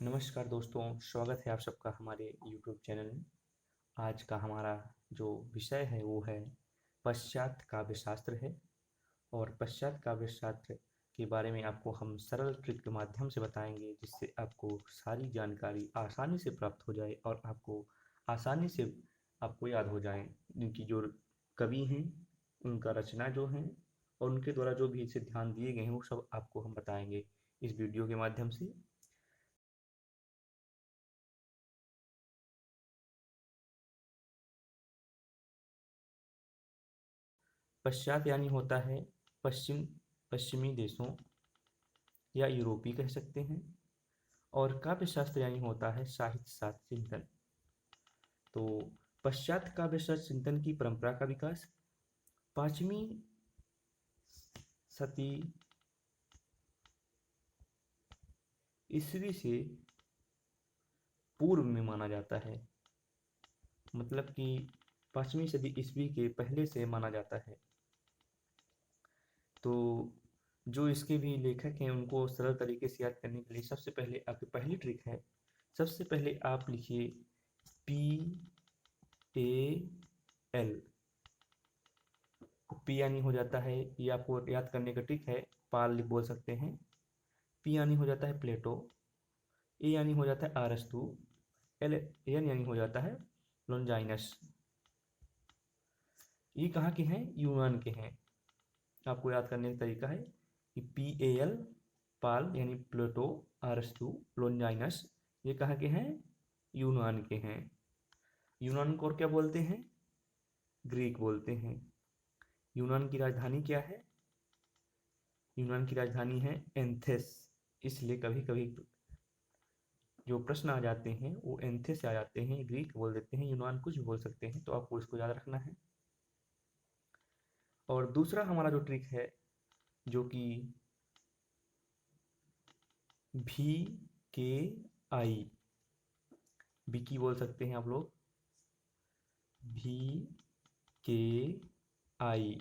नमस्कार दोस्तों, स्वागत है आप सबका हमारे YouTube चैनल में। आज का हमारा जो विषय है वो है पश्चात काव्य शास्त्र है। और पश्चात काव्य शास्त्र के बारे में आपको हम सरल ट्रिक के माध्यम से बताएंगे, जिससे आपको सारी जानकारी आसानी से प्राप्त हो जाए और आपको आसानी से आपको याद हो जाए। इनकी जो कवि हैं, उनका रचना जो है और उनके द्वारा जो भी सिद्धांत दिए गए हैं वो सब आपको हम बताएंगे इस वीडियो के माध्यम से। पश्चात यानी होता है पश्चिमी देशों या यूरोपीय कह सकते हैं। और काव्य शास्त्र यानी होता है साहित्य शास्त्र चिंतन। तो पश्चात काव्य शास्त्र चिंतन की परंपरा का विकास 5वीं शती ईस्वी से पूर्व में माना जाता है। मतलब कि 5वीं सदी ईस्वी के पहले से माना जाता है। तो जो इसके भी लेखक हैं उनको सरल तरीके से याद करने के लिए सबसे पहले आपकी पहली ट्रिक है। सबसे पहले आप लिखिए PAL। पी यानी हो जाता है, ये आपको याद करने का ट्रिक है, पाल बोल सकते हैं। पी यानी हो जाता है प्लेटो। ए यानी हो जाता है अरस्तु। एन यानी हो जाता है लॉन्जाइनस। ये कहाँ के हैं? यूनान के हैं। आपको याद करने का तरीका है कि PAL पाल यानी प्लेटो, अरस्तु, लॉन्जाइनस, ये कहाँ के हैं? यूनान के हैं। यूनान को और क्या बोलते हैं? ग्रीक बोलते हैं। यूनान की राजधानी क्या है? यूनान की राजधानी है एंथेस। इसलिए कभी कभी जो प्रश्न आ जाते हैं वो एंथेस से आ जाते हैं, ग्रीक बोल देते हैं, यूनान कुछ भी बोल सकते हैं, तो आपको इसको याद रखना है। और दूसरा हमारा जो ट्रिक है, जो कि VKI, विकी बोल सकते हैं आप लोग, VKI।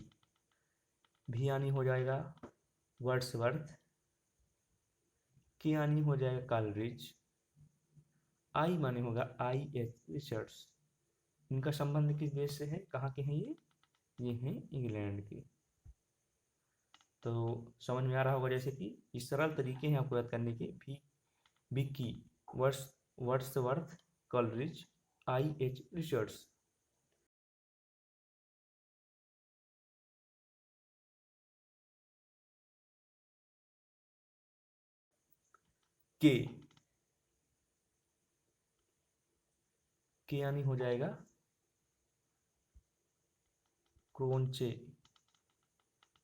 भी यानी हो जाएगा वर्ड्सवर्थ, के यानी हो जाएगा कॉलरिज, आई माने होगा IH रिचर्ड्स। इनका संबंध किस देश से है? कहाँ के हैं ये हैं इंग्लैंड के। तो समझ में आ रहा होगा, जैसे कि इस सरल तरीके हैं आपको याद करने के। Vicky, Wordsworth, Coleridge, IH Richards. के के यानी हो जाएगा क्रोंचे,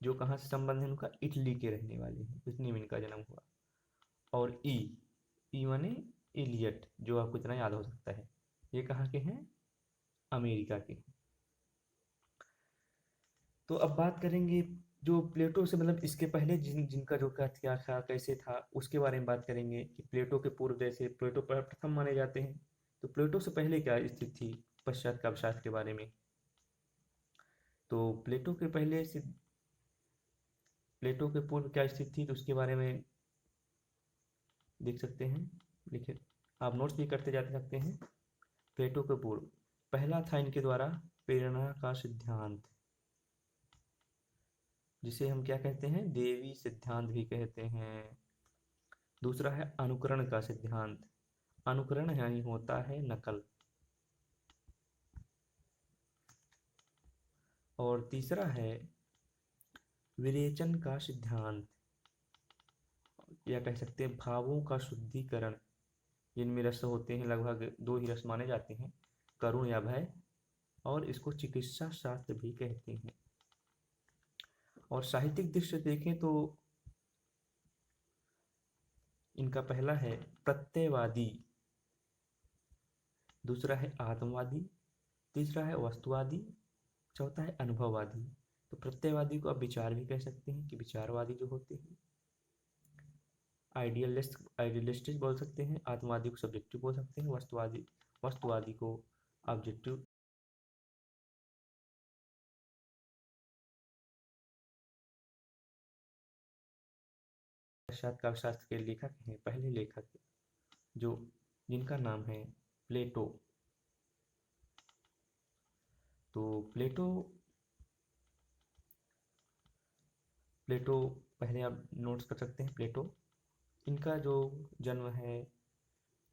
जो कहाँ से संबंध है उनका? इटली के रहने वाले हैं, इतनी में इनका जन्म हुआ। और ई माने इलियट, जो आपको इतना याद हो सकता है, ये कहाँ के हैं? अमेरिका के। तो अब बात करेंगे जो प्लेटो से, मतलब इसके पहले जिनका जो क्या था, कैसे था, उसके बारे में बात करेंगे कि प्लेटो के पूर्व, जैसे प्लेटो प्रथम माने जाते हैं, तो प्लेटो से पहले क्या स्थिति थी पश्चात काव्यशास्त्र के बारे में। तो प्लेटो के पूर्व क्या स्थिति थी, तो उसके बारे में देख सकते हैं, लिखे, आप नोट्स भी करते जाते सकते हैं। प्लेटो के पूर्व पहला था इनके द्वारा प्रेरणा का सिद्धांत, जिसे हम क्या कहते हैं? देवी सिद्धांत भी कहते हैं। दूसरा है अनुकरण का सिद्धांत। अनुकरण यानी होता है नकल। और तीसरा है विरेचन का सिद्धांत, या कह सकते हैं भावों का शुद्धिकरण। जिनमें रस होते हैं, लगभग दो ही रस माने जाते हैं, करुण या भय, और इसको चिकित्सा शास्त्र भी कहते हैं। और साहित्यिक दृष्टि से देखें तो इनका पहला है प्रत्ययवादी, दूसरा है आत्मवादी, तीसरा है वस्तुवादी, चौथा है अनुभववादी। तो प्रत्ययवादी को आप विचार भी कह सकते हैं, कि विचारवादी जो होते हैं। आइडियलिस्टिक बोल सकते हैं। आत्मवादी को सब्जेक्टिव बोल सकते हैं। वस्तुवादी को ऑब्जेक्टिव। पश्चात काव्य शास्त्र के लेखक हैं, पहले लेखक जो जिनका नाम है प्लेटो। तो प्लेटो पहले आप नोट्स कर सकते हैं। प्लेटो, इनका जो जन्म है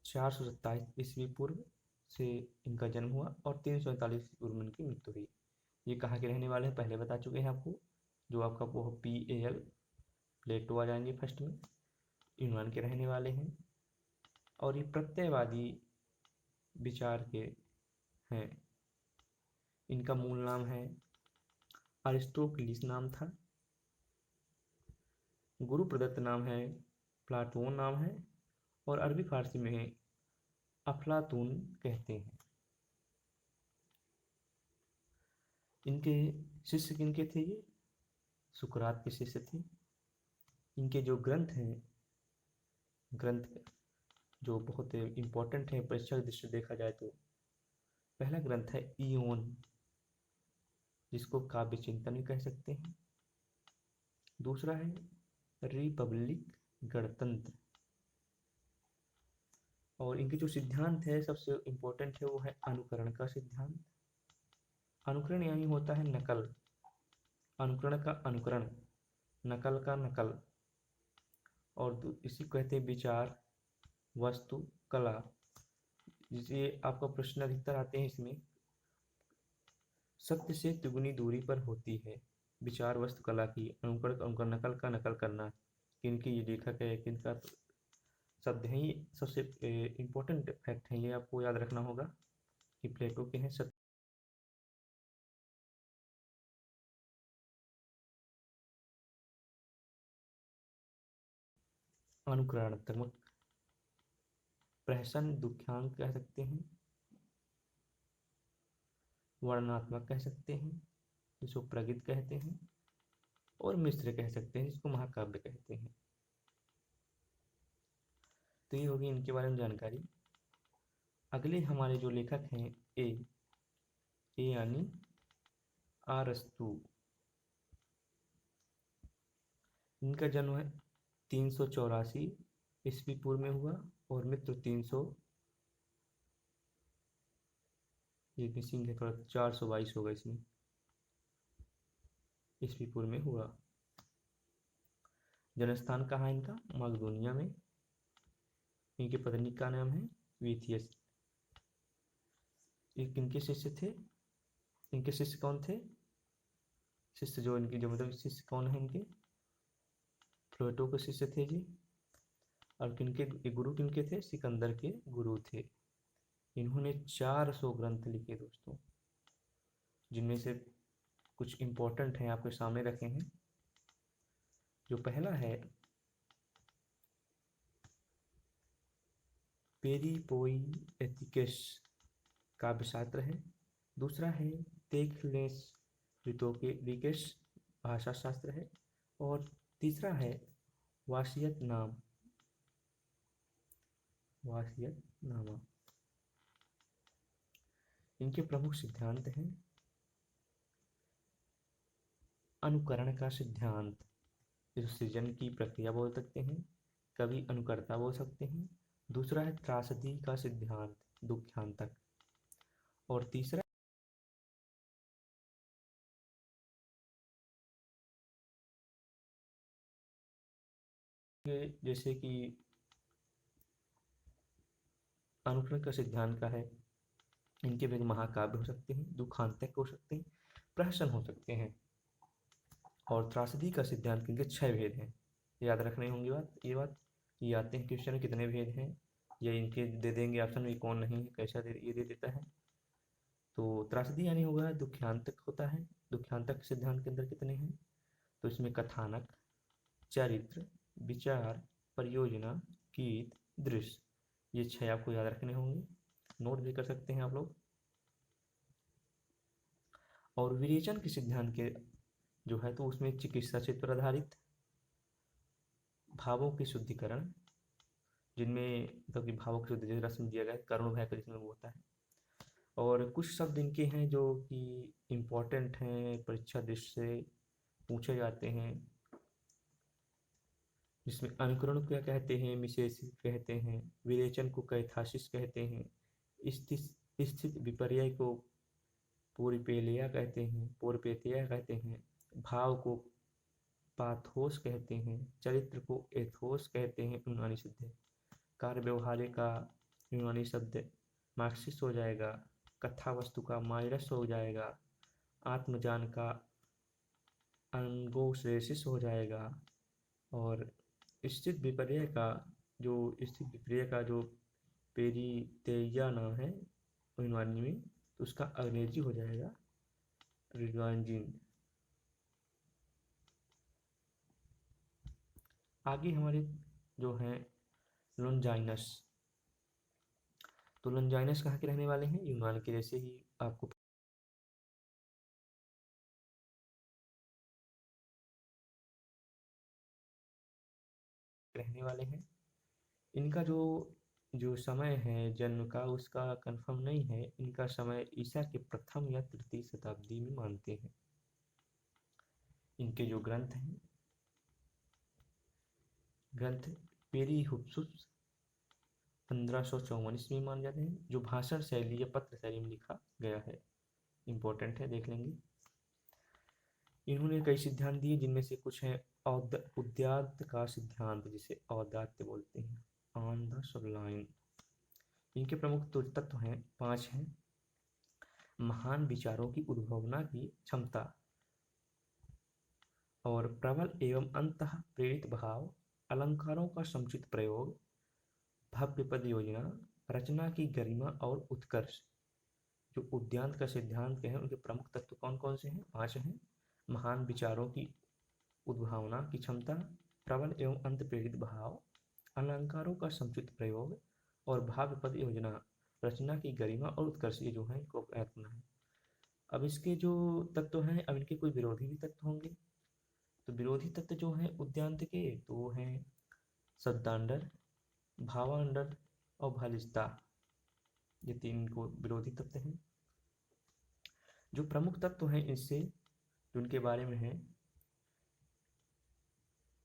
427 ईस्वी पूर्व से इनका जन्म हुआ और 341 ईस्वी पूर्व में इनकी मृत्यु हुई। ये कहाँ के रहने वाले हैं पहले बता चुके हैं आपको, जो आपका वो PAL प्लेटो आ जाएंगे फर्स्ट में, यूनान के रहने वाले हैं और ये प्रत्ययवादी विचार के हैं। इनका मूल नाम है अरिस्टोक्लिस नाम था, गुरु प्रदत्त नाम है, प्लाटोन नाम है और अरबी फारसी में अफलातून कहते हैं। इनके शिष्य किनके थे? ये सुकरात के शिष्य थे। इनके जो ग्रंथ हैं, ग्रंथ जो बहुत इम्पोर्टेंट है परीक्षा की दृष्टि से देखा जाए तो पहला ग्रंथ है इयोन, जिसको काव्य चिंतन भी कह सकते हैं। दूसरा है रिपब्लिक, गणतंत्र। और इनके जो सिद्धांत है सबसे इम्पोर्टेंट है वो है अनुकरण का सिद्धांत। अनुकरण यानी होता है नकल, अनुकरण का अनुकरण, नकल का नकल। और इसी कहते हैं विचार, वस्तु, कला। जिसे आपका प्रश्न अधिकतर आते हैं इसमें, सत्य से दुगुनी दूरी पर होती है विचार वस्तु कला की, अनुकरण नकल का नकल करना। किनकी ये लेखक है, किनका शब्द है, ये सबसे इम्पोर्टेंट फैक्ट है, ये आपको याद रखना होगा कि प्लेटो के हैं सत्य। अनुकरणात्मक, प्रहसन दुख्यांक कह सकते हैं, वर्णनात्मक कह सकते हैं जिसको प्रगित कहते हैं, और मिश्र कह सकते हैं जिसको महाकाव्य कहते हैं। तो ये होगी इनके बारे में जानकारी। अगले हमारे जो लेखक हैं ए यानी अरस्तु। इनका जन्म है 384 ईस्वी पूर्व में हुआ और मृत्यु 300, ये मिसिंग है थोड़ा, 422 होगा इसमें, ईस्वी पूर्व में हुआ। जन्मस्थान कहाँ है इनका? मकदूनिया में। इनके पत्नी का नाम है वीथियस। ये किनके शिष्य थे? इनके शिष्य कौन थे? शिष्य जो इनके जो मतलब शिष्य कौन है इनके? प्लेटो के शिष्य थे जी। और किनके गुरु किनके थे? सिकंदर के गुरु थे। इन्होंने 400 ग्रंथ लिखे दोस्तों, जिनमें से कुछ इम्पोर्टेंट हैं आपके सामने रखे हैं। जो पहला है पेरिपोइएटिकस काव्यशास्त्र है। दूसरा है तेखलेस रितोकेरिकस भाषा शास्त्र है। और तीसरा है वासियतनामा। इनके प्रमुख सिद्धांत हैं अनुकरण का सिद्धांत, जिसे सृजन की प्रक्रिया बोल सकते हैं, कवि अनुकर्ता बोल सकते हैं। दूसरा है त्रासदी का सिद्धांत, दुख्यांतक। और तीसरा जैसे कि अनुकरण का सिद्धांत का है, इनके भेद महाकाव्य हो सकते हैं, दुखांतक हो सकते हैं, प्रहसन हो सकते हैं। और त्रासदी का सिद्धांत के इनके 6 भेद हैं, याद रखने होंगे ये आते हैं क्वेश्चन कितने भेद हैं, ये इनके दे देंगे ऑप्शन में, कौन नहीं है कैसा ये दे देता है। तो त्रासदी यानी होगा दुख्यांतक होता है। दुख्यांतक सिद्धांत के अंदर कितने हैं? तो इसमें कथानक, चरित्र, विचार, परियोजना, गीत, दृश्य, ये 6 आपको याद रखने होंगे, नोट भी कर सकते हैं आप लोग। और विरेचन के सिद्धांत के जो है तो उसमें चिकित्सा क्षेत्र पर आधारित, भावों की शुद्धिकरण, जिनमें मतलब कि भावों की शुद्धि जैसे रस्म दिया गया है करुण भय का, जिसमें वो होता है। और कुछ शब्द इनके हैं जो कि इम्पोर्टेंट हैं, परीक्षा दृष्टि से पूछे जाते हैं। जिसमें अनुकरण को क्या कहते हैं, मिसेसिस कहते हैं, विरेचन को कैथासिस कहते हैं, स्थित स्थित विपर्यय को पोरिपेलिया कहते हैं, पोरपेतिया कहते हैं, भाव को पाथोस कहते हैं, चरित्र को एथोस कहते हैं यूनानी शब्द। कार्य व्यवहार्य का यूनानी शब्द मार्क्सिस हो जाएगा, कथा वस्तु का माइरस हो जाएगा, आत्मजान का अंगोसेसिस हो जाएगा, और स्थित विपर्यय का जो पेरितेया नाम है यूनानी में, तो उसका अंग्रेजी हो जाएगा रिडवांजिन। आगे हमारे जो हैं लोनजाइनस, तो लोनजाइनस कहाँ के रहने वाले हैं, यूनान के, जैसे ही आपको रहने वाले हैं। इनका जो जो समय है जन्म का उसका कंफर्म नहीं है, इनका समय ईसा के प्रथम या तृतीय शताब्दी में मानते हैं। इनके जो ग्रंथ हैं, ग्रंथ पेरीहुप्सुस 1554 ईस्वी में माने जाते हैं, जो भाषण शैली या पत्र शैली में लिखा गया है। इंपॉर्टेंट है, देख लेंगे। इन्होंने कई सिद्धांत दिए, जिनमें से कुछ हैं उद्यात का सिद्धांत, जिसे औदात्य बोलते हैं, ऑन द सबलाइन। इनके प्रमुख तत्व हैं, 5 हैं। महान विचारों की उद्भावना की क्षमता और प्रबल एवं अंतः प्रेरित भाव, अलंकारों का समुचित प्रयोग, भव्य पद योजना, रचना की गरिमा और उत्कर्ष। जो उद्यान का सिद्धांत के हैं उनके प्रमुख तत्व कौन कौन से हैं, 5 हैं। महान विचारों की उद्भावना की क्षमता, प्रबल एवं अंत प्रेरित भाव, अलंकारों का समुचित प्रयोग और भाव्य पद योजना, रचना की गरिमा और उत्कर्ष, ये जो है इनको अपना है। अब इसके जो तत्व हैं, अब इनके कोई विरोधी भी तत्व होंगे। तो विरोधी तत्व जो हैं उद्यांत के, तो वो हैं सद्दांडर, भावांडर और भालिस्ता, ये 3 इनको विरोधी तत्व हैं। जो प्रमुख तत्व हैं इससे, जो उनके बारे में है,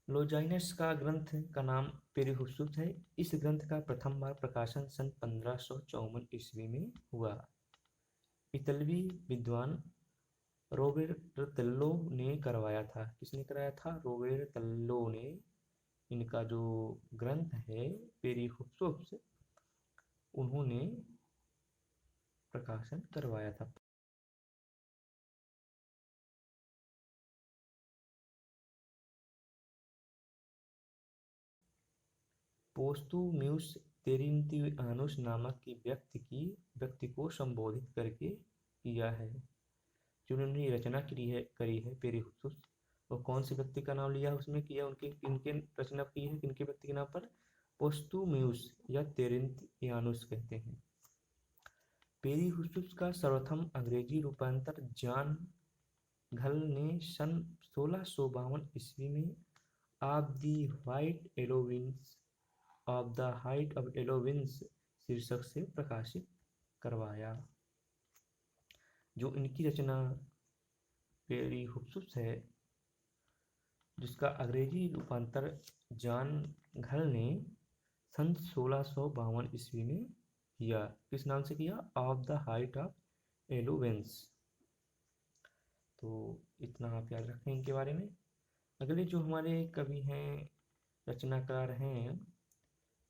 लोजाइनस का ग्रंथ का नाम पेरिहुप्सुस है। इस ग्रंथ का प्रथम बार प्रकाशन सन 1554 ईस्वी में हुआ। इतालवी विद्वान रोबेर्टल्लो ने करवाया था। किसने कराया था, रोबेर्टल्लो ने। इनका जो ग्रंथ है पेरिहुप्सुस, उन्होंने प्रकाशन करवाया था। पोस्तुम्यूस तेरिन्तियानुस नामक की व्यक्ति को संबोधित करके किया है। जिन्होंने रचना करी है पेरिहुप्सुस, वो कौन से व्यक्ति का नाम लिया उसमें किया, उनके किनके रचना की है, किनके व्यक्ति के नाम पर, पोस्तुम्यूस या तेरिन्तियानुस कहते हैं। पेरिहुप्सुस का सर्वप्रथम अंग्रेजी रूपांतर जॉन घल ने सन 1652 ईस्वी में ऑफ द व्हाइट एलोविंस ऑफ द हाइट ऑफ एलोविंस शीर्षक से प्रकाशित करवाया। जो इनकी रचना पेरिहुप्सुस है, जिसका अंग्रेजी रूपांतर जॉन घल ने सन 1652 ईस्वी में किया। किस नाम से किया, of the height of allowance. तो इतना आप याद रखें इनके बारे में। अगले जो हमारे कवि हैं, रचनाकार हैं,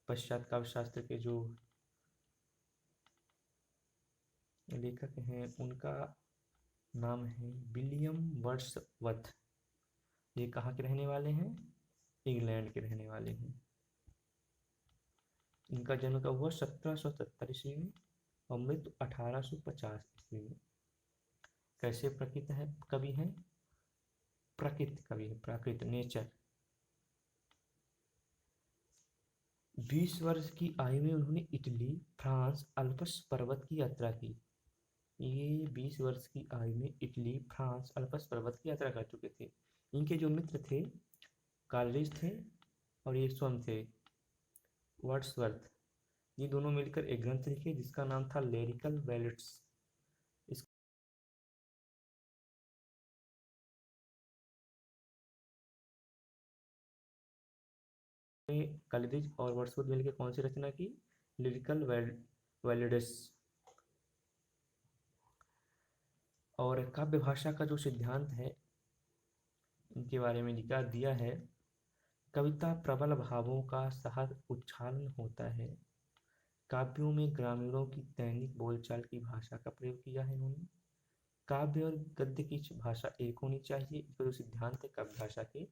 पश्चात काव्य शास्त्र के जो लेखक हैं, उनका नाम है विलियम वर्ड्सवर्थ। ये कहाँ के रहने वाले हैं, इंग्लैंड के रहने वाले हैं। इनका जन्म कब हुआ, 1770 ईस्वी में, और मृत्यु 1850 ईस्वी में। कैसे प्रकृत है कवि हैं, प्राकृत कवि है, प्राकृत नेचर। 20 वर्ष की आयु में उन्होंने इटली, फ्रांस, अल्प्स पर्वत की यात्रा की। ये 20 वर्ष की आयु में इटली, फ्रांस, अल्प्स पर्वत की यात्रा कर चुके थे। इनके जो मित्र थे, कालरिज थे, और ये स्वयं थे वर्ड्सवर्थ। ये दोनों मिलकर एक ग्रंथ लिखे जिसका नाम था लिरिकल बैलेट्स। कालिदास और वर्dsworth मिलकर कौन सी रचना की? लिरिकल वैलिडस। और काव्य भाषा का जो सिद्धांत है इनके बारे में लिखा दिया है, कविता प्रबल भावों का सहज उच्छालन होता है। काव्यों में ग्रामीणों की दैनिक बोलचाल की भाषा का प्रयोग किया है इन्होंने। काव्य और गद्य की भाषा एक होनी चाहिए, जो सिद्धांत है काव्य भाषा के।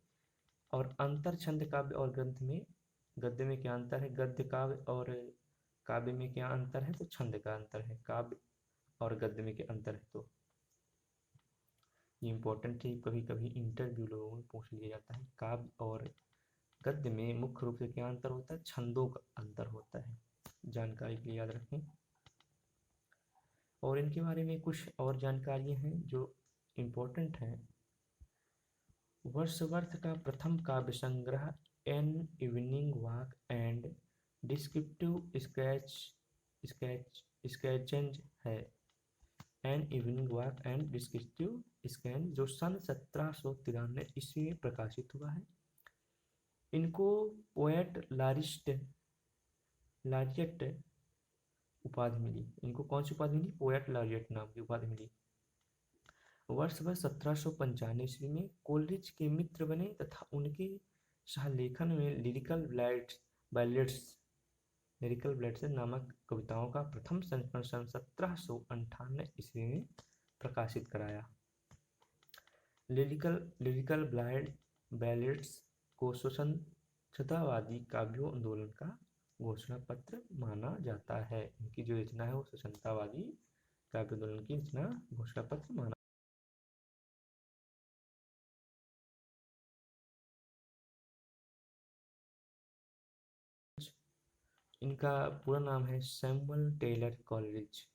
और अंतर छंद काव्य और गद्य में क्या अंतर है? गद्य काव्य और काव्य में क्या अंतर है? तो छंद का अंतर है। काव्य और गद्य में क्या अंतर है? तो ये इंपॉर्टेंट है, कभी कभी इंटरव्यू लोगों में पूछ लिया जाता है। काव्य और गद्य में मुख्य रूप से क्या अंतर होता है? छंदों का अंतर होता है। जानकारी के लिए याद रखें। और इनके बारे में कुछ और जानकारियां हैं जो इम्पोर्टेंट हैं। वर्dsworth का प्रथम काव्य संग्रह an evening walk and descriptive sketches है। An evening walk and descriptive sketch, जो सन 1793 ईस्वी में प्रकाशित हुआ है। इनको पोएट लारियट उपाधि मिली। इनको कौन सी उपाधि मिली? पोएट लारियट नाम की उपाधि मिली। वर्ष 1795 ईस्वी में कोलरिज के मित्र बने तथा उनके सहलेखन में लिरिकल बैलेट्स नामक कविताओं का प्रथम संस्करण सन 1798 ईस्वी में प्रकाशित कराया। लिरिकल बैलेट्स को स्वतंत्रतावादी काव्यों आंदोलन का घोषणा पत्र माना जाता है। इनकी जो रचना है वो स्वतंत्रतावादी काव्य आंदोलन की रचना घोषणा पत्र माना। इनका पूरा नाम है सैमुअल टेलर कॉलरिज।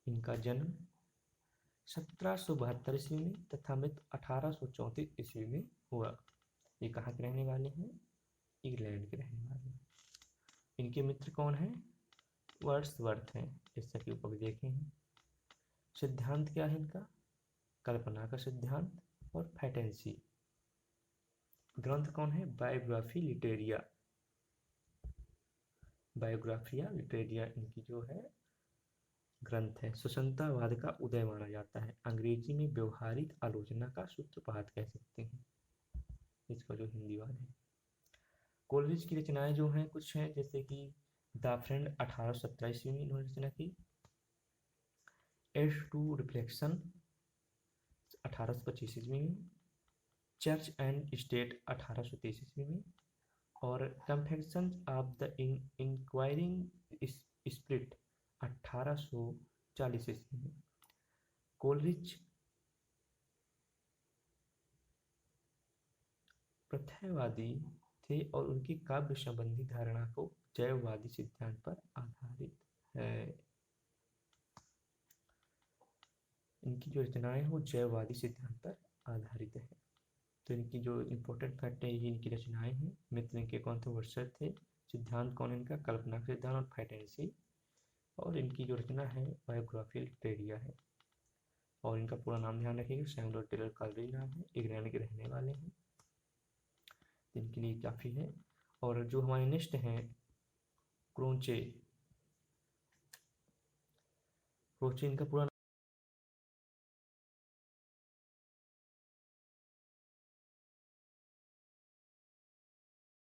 इनका जन्म 1772 ईस्वी में तथा मृत्यु 1834 ईस्वी में हुआ। ये कहाँ के रहने वाले हैं? इंग्लैंड के रहने वाले हैं। इनके मित्र कौन हैं? वर्ड्सवर्थ हैं, जैसा कि ऊपर देखे हैं। सिद्धांत क्या है इनका? कल्पना का सिद्धांत और फैटेंसी। ग्रंथ कौन है? बायोग्राफिया लिटरेरिया इनकी जो है ग्रंथ है। सुसंतावाद का उदय माना जाता है। अंग्रेजी में व्यवहारिक आलोचना का सूत्रपात कह सकते हैं इसका जो हिंदी वाद है। कोलरिज की रचनाएं जो हैं कुछ हैं, जैसे कि द फ्रेंड 1817 ईस्वी में इन्होंने रचना की। एज टू रिफ्लेक्शन 1825 ईस्वी में। चर्च एंड स्टेट 1830 ईस्वी में। और कन्फेक्शंस ऑफ द इंक्वायरिंग स्पिरिट 1840 ईस्वी में। कोलरिज प्रत्ययवादी थे और उनकी काव्य संबंधी धारणा को जैववादी सिद्धांत पर आधारित है। इनकी जो रचनाएं वो जैववादी सिद्धांत पर आधारित है। तो इनकी जो इम्पोर्टेंट फैक्ट है ये इनकी रचनाएं हैं। मित्र इनके कौन थे? वर्dsworth थे। सिद्धांत कौन इनका? कल्पना का सिद्धांत और फैटेंसी। और इनकी जो रचना है बायोग्राफी लिटरेरिया है। और इनका पूरा नाम ध्यान रखिएगा, सैमुअल टेलर कॉलरिज नाम है। इंग्लैंड के रहने वाले हैं। इनके लिए काफ़ी है। और जो हमारे नेक्स्ट हैं क्रोचे इनका पूरा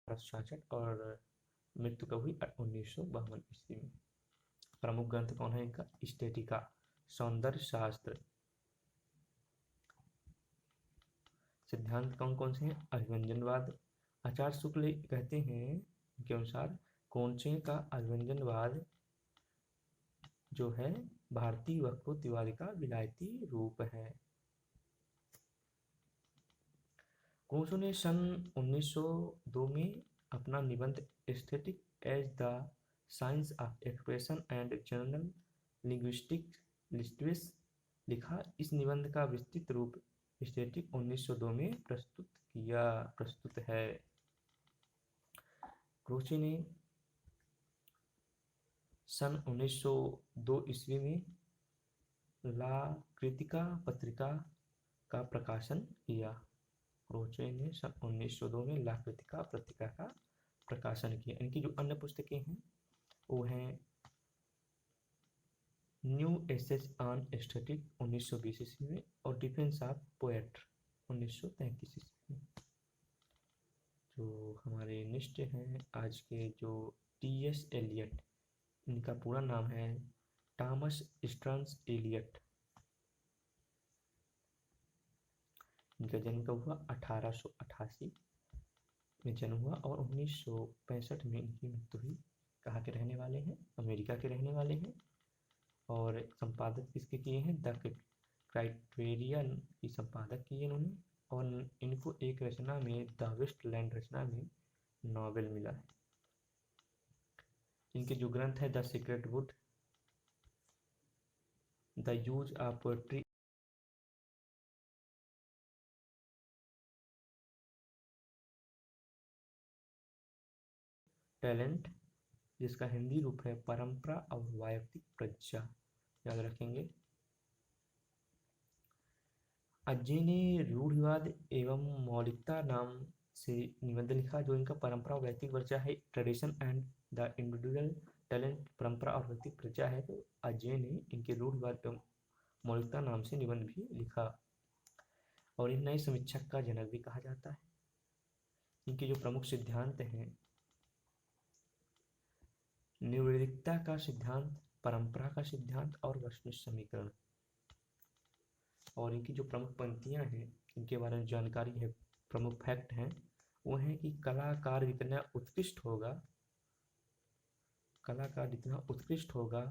1866 और मृत्यु कब हुई? 1952 ईस्वी में। प्रमुख ग्रंथ कौन है इनका? स्टेटिका सौंदर्य शास्त्र। सिद्धांत कौन कौन से हैं? अभिव्यंजनवाद। आचार्य शुक्ल कहते हैं के अनुसार कोंचे का अभिव्यंजनवाद जो है भारतीय वक्रोक्तिवाद का विलायती रूप है। कोंचो ने सन 1902 में अपना निबंध aesthetic as the science of expression and general linguistics लिखा। इस निबंध का विस्तृत रूप एस्थेटिक 1902 में प्रस्तुत है। क्रोचे ने सन 1902 ईस्वी में ला क्रिटिका पत्रिका का प्रकाशन किया। क्रोचे ने सन 1902 में ला कृतिका पत्रिका का प्रकाशन किया। इनकी जो अन्य पुस्तकें हैं वो हैं न्यू एसेज ऑन एस्थेटिक 1920 ईस्वी में और डिफेंस ऑफ पोएट 1933 ईस्वी में। जो हमारे नेक्स्ट हैं आज के जो टी.एस. एलियट, इनका पूरा नाम है थॉमस स्टर्न्स एलियट। इनका जन्म कब हुआ? 1888 में जन्म हुआ और 1965 में इनकी मृत्यु हुई। कहाँ के रहने वाले हैं? अमेरिका के रहने वाले हैं। और संपादक किसके किए हैं? द क्राइटेरियन की संपादक किए इन्होंने। और इनको एक रचना में द वेस्टलैंड रचना में नोबेल मिला है। इनके जो ग्रंथ है the secret would, the use of poetry, talent, जिसका हिंदी रूप है परंपरा और वैयक्तिक प्रज्ञा, याद रखेंगे। अजय ने रूढ़िवाद एवं मौलिकता नाम से निबंध लिखा। जो इनका परंपरा और वैयक्तिक प्रज्ञा है, tradition and the individual talent, परंपरा और वैयक्तिक प्रज्ञा है। तो अजय ने इनके रूढ़िवाद एवं मौलिकता नाम से निबंध भी लिखा और इन नए समीक्षक का जनक भी कहा जाता है। इनके जो प्रमुख सिद्धांत हैं, निवृत्तिता का सिद्धांत, परंपरा का सिद्धांत और वस्तुनिष्ठ समीकरण। और इनकी जो प्रमुख पंक्तियां हैं, इनके बारे में जानकारी है, प्रमुख फैक्ट हैं, वो हैं कि कलाकार जितना उत्कृष्ट होगा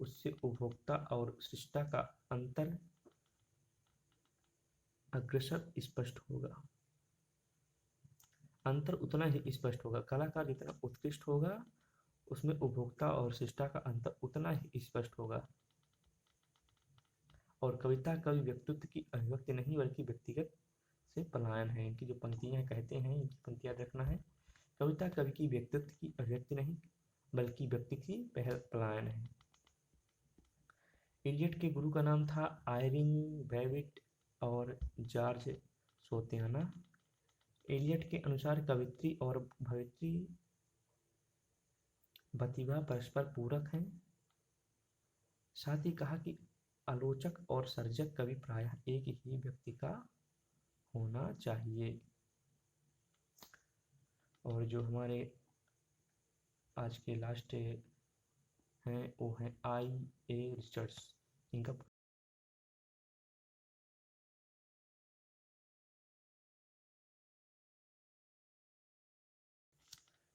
उससे उपभोक्ता और सृष्टा का अंतर अग्रसर स्पष्ट होगा। अंतर उतना ही स्पष्ट होगा। कलाकार जितना उत्कृष्ट होगा उसमें उपभोक्ता और सृष्टा का अंतर उतना ही स्पष्ट होगा। और कविता कवि व्यक्तित्व की अभिव्यक्ति नहीं बल्कि व्यक्तिगत से पलायन है। इनकी जो पंक्तियां कहते हैं, इनकी पंक्तियां रखना है, कविता कवि की व्यक्तित्व की अभिव्यक्ति नहीं बल्कि व्यक्ति की पलायन है। एलियट के गुरु का नाम था आयरिंग बेविट और जॉर्ज सोतियाना। एलियट के अनुसार कवित्री और भवित्री प्रतिभा परस्पर पूरक हैं। साथ ही कहा कि आलोचक और सर्जक कवि प्रायः एक ही व्यक्ति का होना चाहिए। और जो हमारे आज के लास्ट हैं वो हैं I.A. रिचर्ड्स।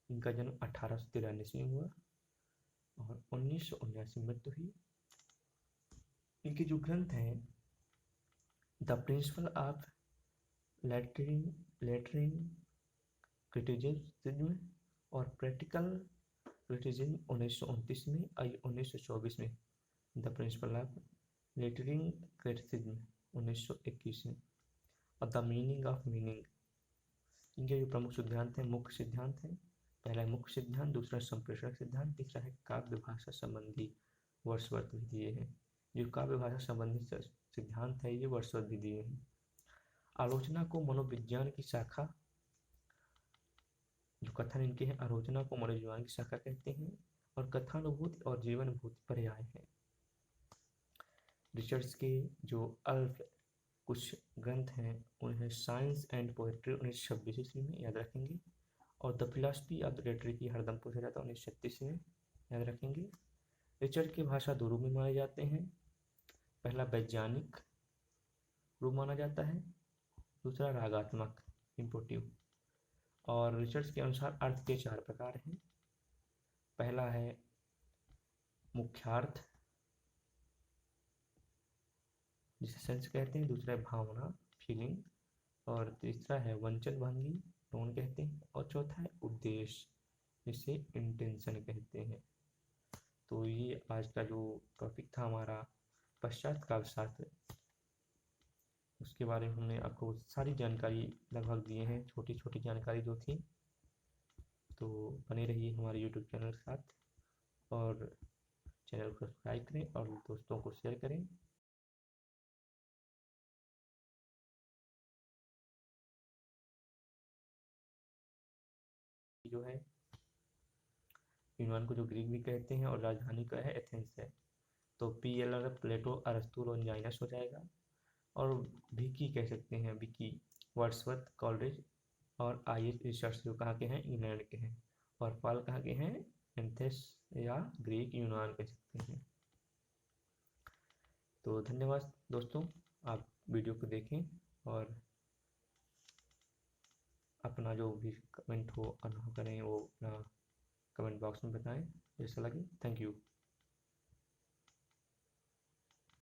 इनका जन्म 1893 में हुआ और 1979 में मृत्यु हुई। इनके जो ग्रंथ हैं the principle of latrine criticism और प्रैक्टिकल क्रिटिसिज्म 1929 में, 1924 में the principle of latrine criticism 1921 में और द मीनिंग ऑफ मीनिंग। इनके जो प्रमुख सिद्धांत हैं, मुख्य सिद्धांत हैं, पहला है मुख्य सिद्धांत, दूसरा संप्रेषण सिद्धांत, तीसरा है काव्य भाषा संबंधी वर्ड्सवर्थ भी दिए हैं। जो काव्य भाषा संबंधी सिद्धांत है ये वर्ड्सवर्थ भी दिए हैं। आलोचना को मनोविज्ञान की शाखा, जो कथन इनके हैं, आलोचना को मनोविज्ञान की शाखा कहते हैं और कथानुभूति और जीवनभूति पर्याय है। रिचर्ड्स के जो अल्प कुछ ग्रंथ हैं उन्हें साइंस एंड पोएट्री 1926 ईस्वी में, याद रखेंगे। और the philosophy of the literary हरदम पूछा जाता है 1936 में, याद रखेंगे। रिचर्ड की भाषा दो रूप में माने जाते हैं, पहला वैज्ञानिक रूप माना जाता है, दूसरा रागात्मक इम्पोर्टिव। और रिचर्ड्स के अनुसार अर्थ के 4 प्रकार हैं। पहला है मुख्यार्थ जिसे सेंस कहते हैं, दूसरा है भावना फीलिंग, और तीसरा है वंचन भंगी टोन कहते हैं, और चौथा है उद्देश्य जिसे इंटेंशन कहते हैं। तो ये आज का जो टॉपिक था हमारा पश्चात काव्य शास्त्र, उसके बारे में हमने आपको सारी जानकारी लगभग दिए हैं, छोटी छोटी जानकारी जो थी। तो बने रहिए हमारे यूट्यूब चैनल के साथ और चैनल को सब्सक्राइब करें और दोस्तों को शेयर करें। जो है, यूनान को जो ग्रीक भी कहते हैं, और राजधानी का है एथेंस है। तो PL अगर प्लेटो अरस्तु लोनजाइनस हो जाएगा। और विकी कह सकते हैं, विकी वर्ड्सवर्थ कॉलरिज और IH रिसर्च, जो कहाँ के हैं, इंग्लैंड के हैं। और पाल कहाँ के हैं, एथेंस या ग्रीक यूनान कह सकते हैं। तो धन्यवाद दोस्तों, आप वीडियो को देखें और अपना जो भी कमेंट हो करें वो अपना कमेंट बॉक्स में बताएं जैसा लगे। Thank you.